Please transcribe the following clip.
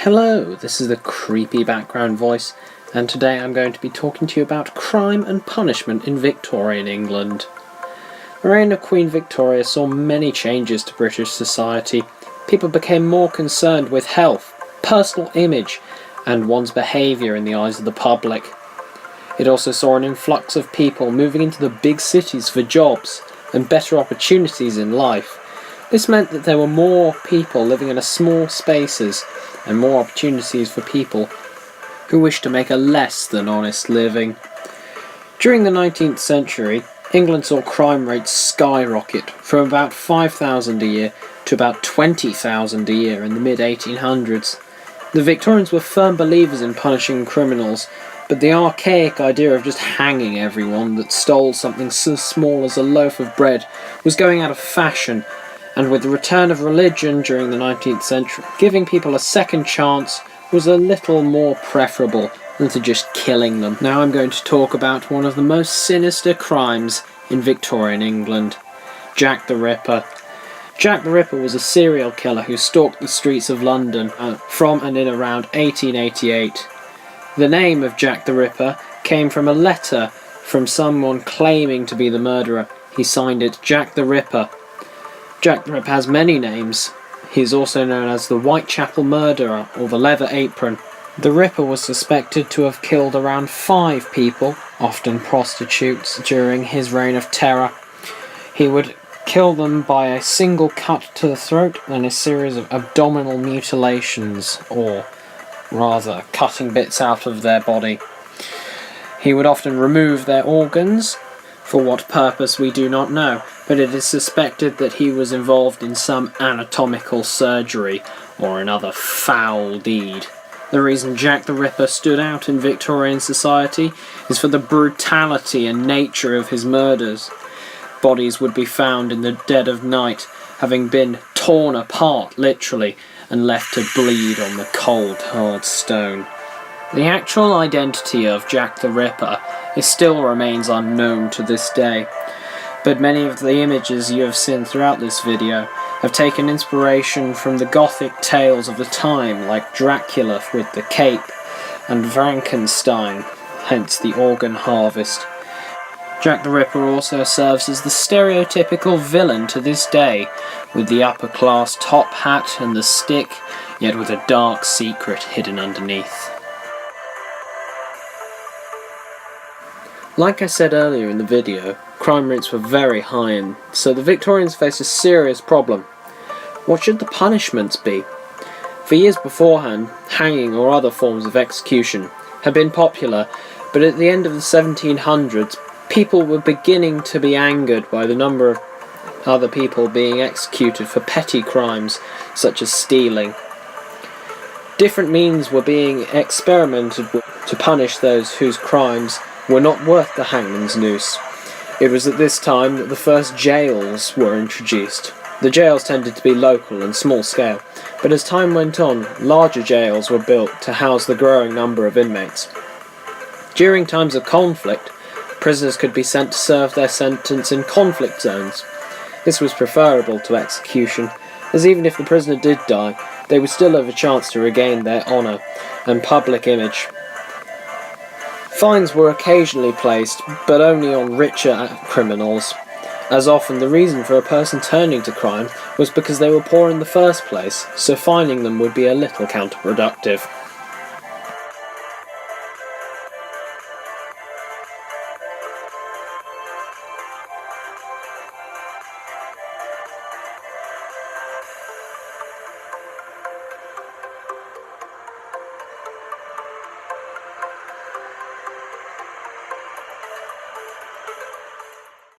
Hello, this is the creepy background voice, and today I'm going to be talking to you about crime and punishment in Victorian England. The reign of Queen Victoria saw many changes to British society. People became more concerned with health, personal image, and one's behaviour in the eyes of the public. It also saw an influx of people moving into the big cities for jobs and better opportunities in life. This meant that there were more people living in small spaces and more opportunities for people who wished to make a less than honest living. During the 19th century, England saw crime rates skyrocket from about 5,000 a year to about 20,000 a year in the mid-1800s. The Victorians were firm believers in punishing criminals, but the archaic idea of just hanging everyone that stole something so small as a loaf of bread was going out of fashion, and with the return of religion during the 19th century, giving people a second chance was a little more preferable than to just killing them. Now I'm going to talk about one of the most sinister crimes in Victorian England, Jack the Ripper. Jack the Ripper was a serial killer who stalked the streets of London from and in around 1888. The name of Jack the Ripper came from a letter from someone claiming to be the murderer. He signed it Jack the Ripper. Jack the Ripper has many names. He is also known as the Whitechapel Murderer or the Leather Apron. The Ripper was suspected to have killed around 5 people, often prostitutes, during his reign of terror. He would kill them by a single cut to the throat and a series of abdominal mutilations, or rather cutting bits out of their body. He would often remove their organs, for what purpose we do not know, but it is suspected that he was involved in some anatomical surgery or another foul deed. The reason Jack the Ripper stood out in Victorian society is for the brutality and nature of his murders. Bodies would be found in the dead of night, having been torn apart literally and left to bleed on the cold, hard stone. The actual identity of Jack the Ripper still remains unknown to this day, but many of the images you have seen throughout this video have taken inspiration from the Gothic tales of the time, like Dracula with the cape and Frankenstein, hence the organ harvest. Jack the Ripper also serves as the stereotypical villain to this day, with the upper-class top hat and the stick, yet with a dark secret hidden underneath. Like I said earlier in the video, crime rates were very high, and so the Victorians faced a serious problem. What should the punishments be? For years beforehand, hanging or other forms of execution had been popular, but at the end of the 1700s, people were beginning to be angered by the number of other people being executed for petty crimes, such as stealing. Different means were being experimented with to punish those whose crimes were not worth the hangman's noose. It was at this time that the first jails were introduced. The jails tended to be local and small scale, but as time went on, larger jails were built to house the growing number of inmates. During times of conflict, prisoners could be sent to serve their sentence in conflict zones. This was preferable to execution, as even if the prisoner did die, they would still have a chance to regain their honour and public image. Fines were occasionally placed, but only on richer criminals, as often the reason for a person turning to crime was because they were poor in the first place, so fining them would be a little counterproductive.